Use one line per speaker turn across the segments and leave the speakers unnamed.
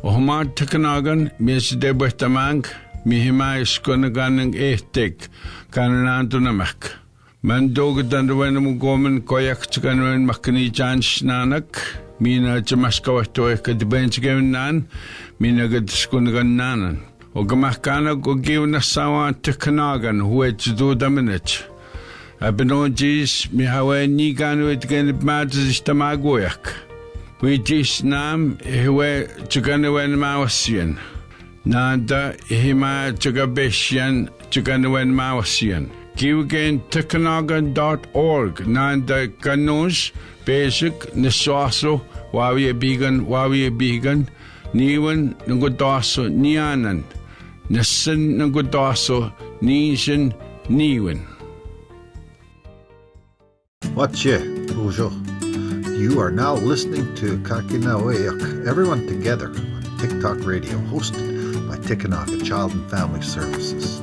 Ohma Tikinagan Misidebetamank Mihima Iskunagan Ehtik Kananantunamak. Mandogadan when Goman Koyak Chikan Makani Jan Shnanak Mina Jamaskawatoika the bench given nan Minagat Skunagan Nanan. Ogamakana go give Nasawa Tikinagan who had to do the minute. Abinojis Mihawe Niganu it again Madras Tamagoyak. We just nam Hiwe Chuganawen Mausian. Nanda Hima Chugabeshian Chuganawen Mausian. Give again Tikinagan.org. Nanda Kanus Basic Niswaso Wawi Bigan Niwan Ngudaso Nianan Nisan Ngudaso Nishan Niwan.
Whatche, bonjour. You are now listening to Kahkenuh Aweyuk, Everyone Together on TikTok Radio, hosted by Tikinagan Child and Family Services.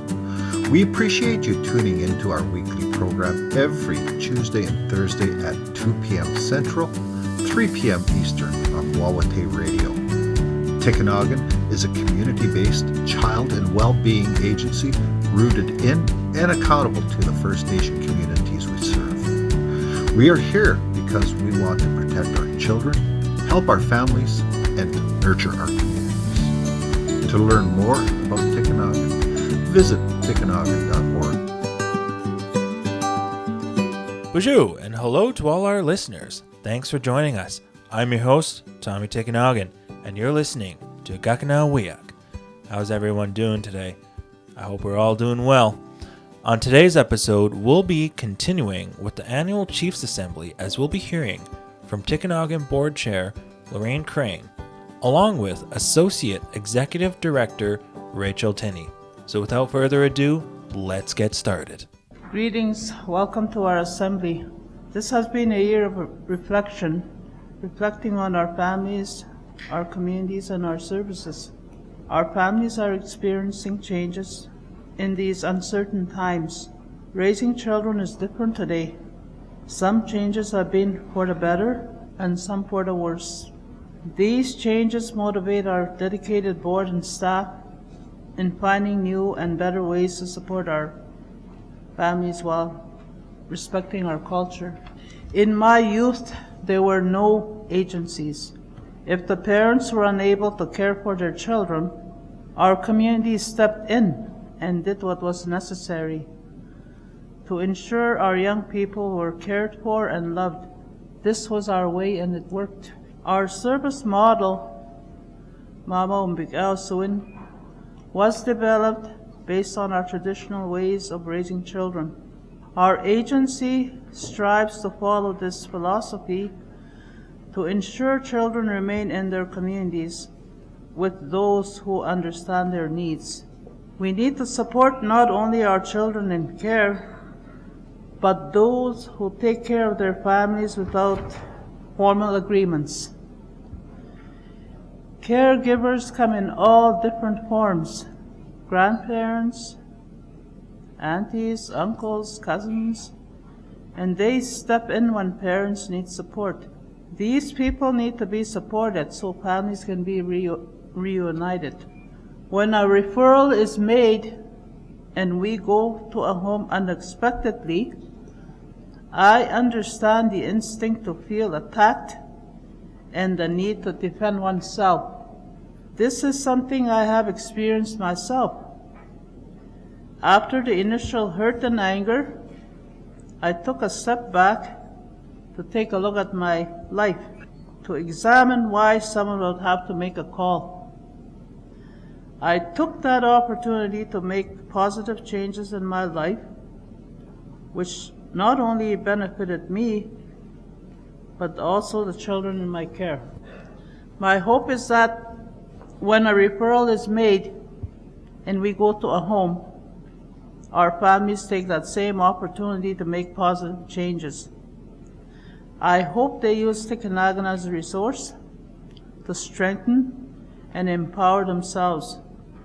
We appreciate you tuning into our weekly program every Tuesday and Thursday at 2 p.m. Central, 3 p.m. Eastern on Wawate Radio. Tikinagan is a community-based child and well-being agency rooted in and accountable to the First Nation communities we serve. We are here because we want to protect our children, help our families, and nurture our communities. To learn more about Tikinagan, visit tikinagan.org.
Bonjour and hello to all our listeners. Thanks for joining us. I'm your host, Tommy Tikinagan, and you're listening to Kahkenuh Aweyuk. How's everyone doing today? I hope we're all doing well. On today's episode, we'll be continuing with the annual Chiefs Assembly as we'll be hearing from Tikinagan Board Chair Lorraine Crane, along with Associate Executive Director Rachel Tinney. So without further ado, let's get started.
Greetings, welcome to our assembly. This has been a year of reflecting on our families, our communities, and our services. Our families are experiencing changes in these uncertain times. Raising children is different today. Some changes have been for the better and some for the worse. These changes motivate our dedicated board and staff in finding new and better ways to support our families while respecting our culture. In my youth, there were no agencies. If the parents were unable to care for their children, our community stepped in and did what was necessary to ensure our young people were cared for and loved. This was our way and it worked. Our service model, Mama Umbigao Suin, was developed based on our traditional ways of raising children. Our agency strives to follow this philosophy to ensure children remain in their communities with those who understand their needs. We need to support not only our children in care, but those who take care of their families without formal agreements. Caregivers come in all different forms: grandparents, aunties, uncles, cousins, and they step in when parents need support. These people need to be supported so families can be reunited. When a referral is made and we go to a home unexpectedly, I understand the instinct to feel attacked and the need to defend oneself. This is something I have experienced myself. After the initial hurt and anger, I took a step back to take a look at my life, to examine why someone would have to make a call. I took that opportunity to make positive changes in my life, which not only benefited me, but also the children in my care. My hope is that when a referral is made and we go to a home, our families take that same opportunity to make positive changes. I hope they use Tikinagan as a resource to strengthen and empower themselves.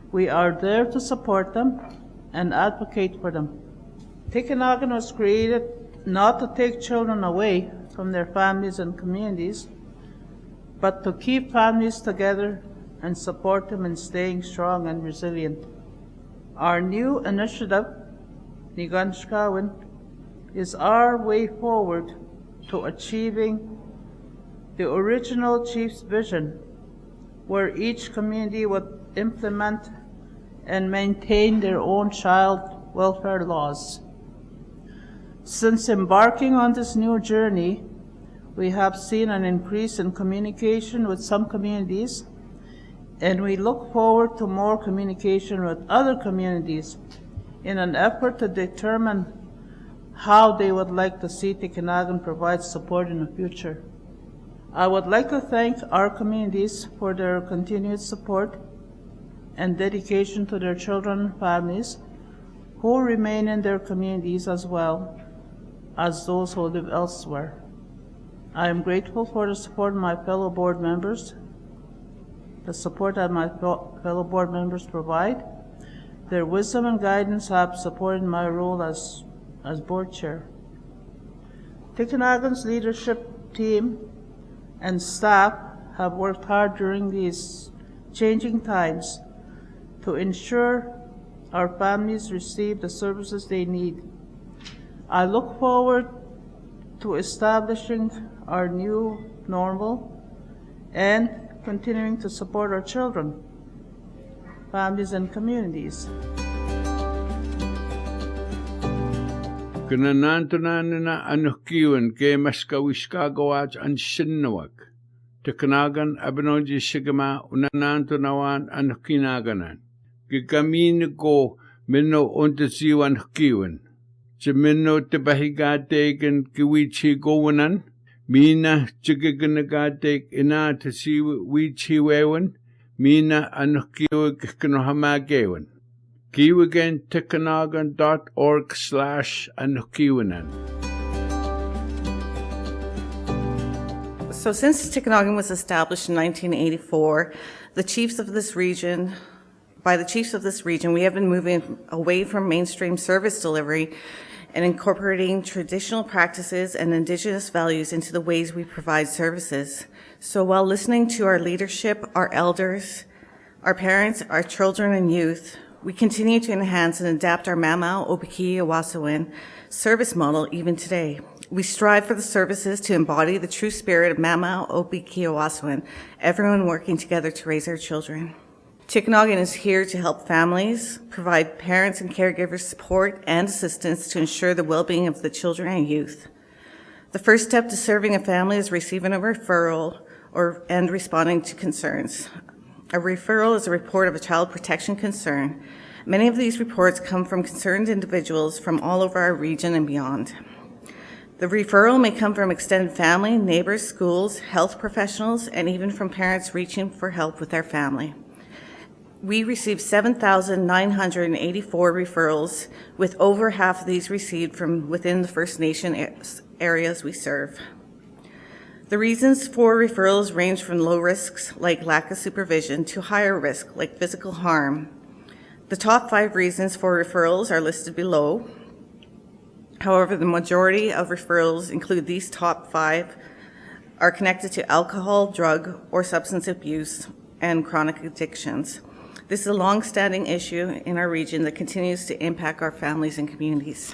We are there to support them and advocate for them. Tikinagan was created not to take children away from their families and communities, but to keep families together and support them in staying strong and resilient. Our new initiative, Kahkenuh, is our way forward to achieving the original Chief's vision, where each community would implement and maintain their own child welfare laws. Since embarking on this new journey, we have seen an increase in communication with some communities, and we look forward to more communication with other communities in an effort to determine how they would like to see Tikinagan provide support in the future. I would like to thank our communities for their continued support and dedication to their children and families who remain in their communities as well as those who live elsewhere. I am grateful for the support of my fellow board members, the support that my fellow board members provide. Their wisdom and guidance have supported my role as board chair. Tikinagan's leadership team and staff have worked hard during these changing times to ensure our families receive the services they need. I look forward to establishing our new normal and continuing to support our children, families, and communities.
Gananantunanina anukiwan ke maskawishkagawaj an sinnawak. Tikinagan abinoji sigama unanantunawan anukinaganan. Gigamin ko minno ontasiwan kiwan. Jimino tibahigatagan kiwichi gowanan. Mina chigaganagatek ina tasi wichiwewan. Mina anukiwa kikanohamagawan. Kiwagan tikinagan.org/anukiwanan.
So since Tikinagan was established in 1984, by the chiefs of this region, we have been moving away from mainstream service delivery and incorporating traditional practices and Indigenous values into the ways we provide services. So while listening to our leadership, our elders, our parents, our children and youth, we continue to enhance and adapt our Mamau Obikiyawasawan service model even today. We strive for the services to embody the true spirit of Mamau Obikiyawasawan, everyone working together to raise our children. Tikinagan is here to help families, provide parents and caregivers support and assistance to ensure the well-being of the children and youth. The first step to serving a family is receiving a referral and responding to concerns. A referral is a report of a child protection concern. Many of these reports come from concerned individuals from all over our region and beyond. The referral may come from extended family, neighbors, schools, health professionals, and even from parents reaching for help with their family. We received 7,984 referrals, with over half of these received from within the First Nation areas we serve. The reasons for referrals range from low risks, like lack of supervision, to higher risk, like physical harm. The top 5 reasons for referrals are listed below. However, the majority of referrals include these top 5 are connected to alcohol, drug, or substance abuse and chronic addictions. This is a long-standing issue in our region that continues to impact our families and communities.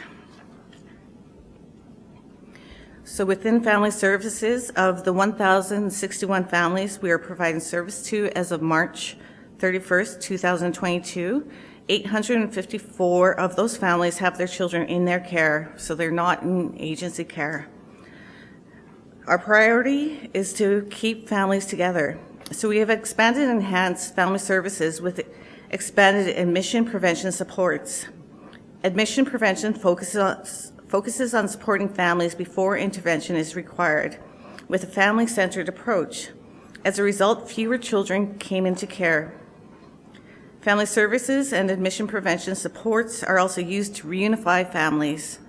So within family services, of the 1,061 families we are providing service to as of March 31st, 2022, 854 of those families have their children in their care, so they're not in agency care. Our priority is to keep families together. So we have expanded and enhanced family services with expanded admission prevention supports. Admission prevention focuses on supporting families before intervention is required with a family-centered approach. As a result, fewer children came into care. Family services and admission prevention supports are also used to reunify families.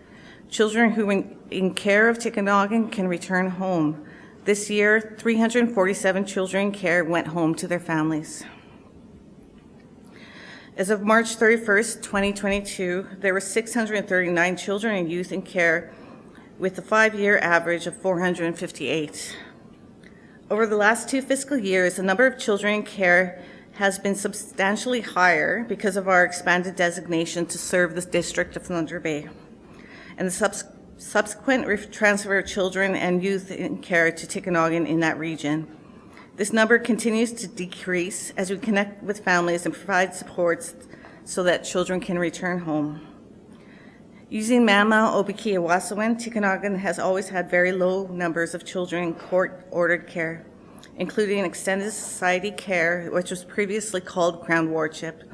Children who are in care of Tikinagan can return home. This year, 347 children in care went home to their families. As of March 31st, 2022, there were 639 children and youth in care with a 5-year average of 458. Over the last 2 fiscal years, the number of children in care has been substantially higher because of our expanded designation to serve the District of Thunder Bay and the subsequent transfer of children and youth in care to Tikinagan in that region. This number continues to decrease as we connect with families and provide supports so that children can return home. Using Mama Obiki Awasawan, Tikinagan has always had very low numbers of children in court-ordered care, including extended society care, which was previously called Crown Wardship.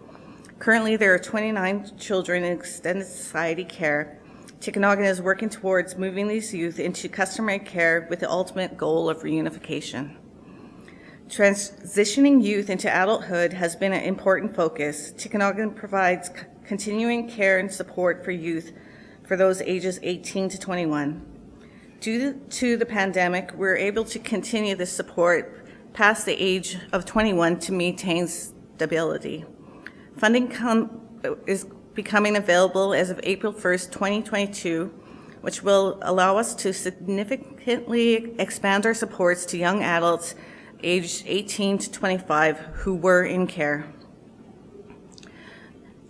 Currently, there are 29 children in extended society care. Tikinagan is working towards moving these youth into customary care with the ultimate goal of reunification. Transitioning youth into adulthood has been an important focus. Tikinagan provides continuing care and support for youth for those ages 18 to 21. Due to the pandemic, we're able to continue this support past the age of 21 to maintain stability. Funding is becoming available as of April 1st, 2022, which will allow us to significantly expand our supports to young adults aged 18 to 25 who were in care.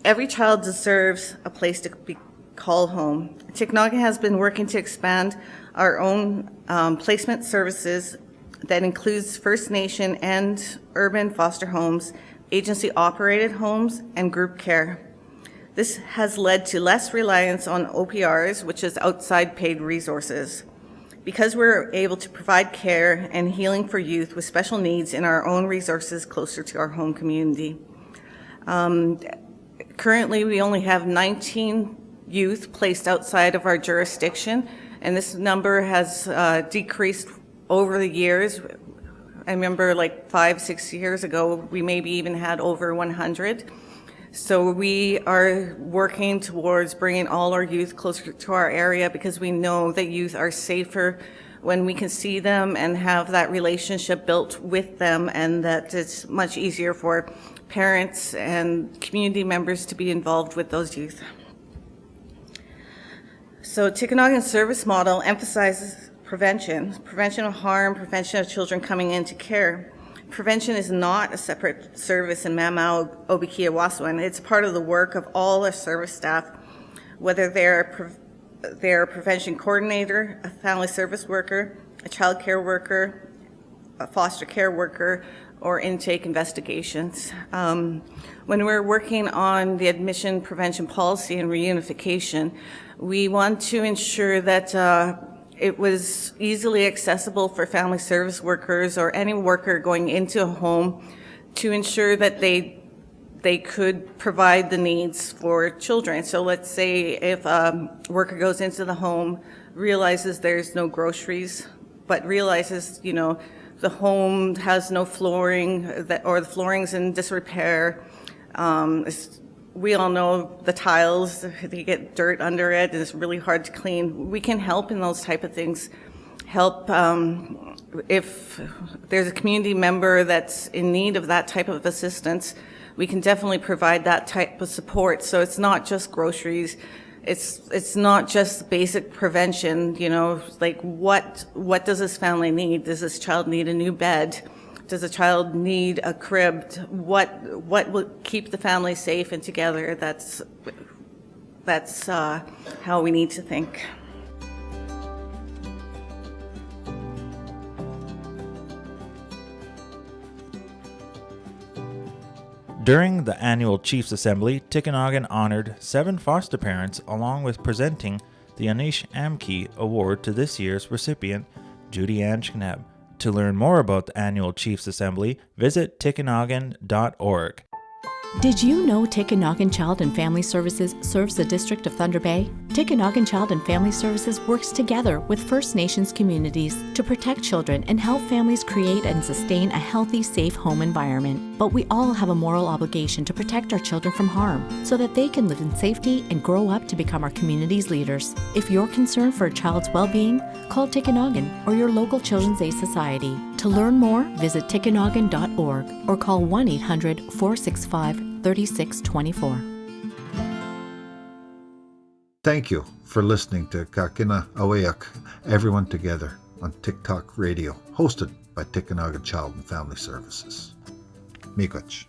Every child deserves a place to be called home. Tikinagan has been working to expand our own placement services that includes First Nation and urban foster homes, agency-operated homes, and group care. This has led to less reliance on OPRs, which is outside paid resources. Because we're able to provide care and healing for youth with special needs in our own resources closer to our home community. Currently, we only have 19 youth placed outside of our jurisdiction, and this number has decreased over the years. I remember like 5-6 years ago, we maybe even had over 100. So we are working towards bringing all our youth closer to our area because we know that youth are safer when we can see them and have that relationship built with them, and that it's much easier for parents and community members to be involved with those youth. So Tikinagan's service model emphasizes prevention of harm, prevention of children coming into care. Prevention is not a separate service in Mama Obiki Awasawan. It's part of the work of all our service staff, whether they're a prevention coordinator, a family service worker, a child care worker, a foster care worker, or intake investigations. When we're working on the admission prevention policy and reunification, we want to ensure that it was easily accessible for family service workers or any worker going into a home to ensure that they could provide the needs for children. So let's say if a worker goes into the home, realizes there's no groceries, but realizes, the home has no flooring or the flooring's in disrepair. We all know the tiles, they get dirt under it, and it's really hard to clean. We can help in those type of things. Help if there's a community member that's in need of that type of assistance, we can definitely provide that type of support. So it's not just groceries, it's not just basic prevention, like what does this family need? Does this child need a new bed? Does a child need a crib? What will keep the family safe and together? That's how we need to think.
During the annual Chiefs Assembly, Tikinagan honored 7 foster parents along with presenting the ＡᐃՀЯΝ Award to this year's recipient, Judy Ann Schnebb. To learn more about the annual Chiefs Assembly, visit tikinagan.org.
Did you know Tikinagan Child and Family Services serves the District of Thunder Bay? Tikinagan Child and Family Services works together with First Nations communities to protect children and help families create and sustain a healthy, safe home environment. But we all have a moral obligation to protect our children from harm so that they can live in safety and grow up to become our community's leaders. If you're concerned for a child's well-being, call Tikinagan or your local Children's Aid Society. To learn more, visit tikinagan.org or call 1-800-465-3624.
Thank you for listening to Kahkenuh Aweyuk, Everyone Together on TikTok Radio, hosted by Tikinagan Child and Family Services. Miigwech.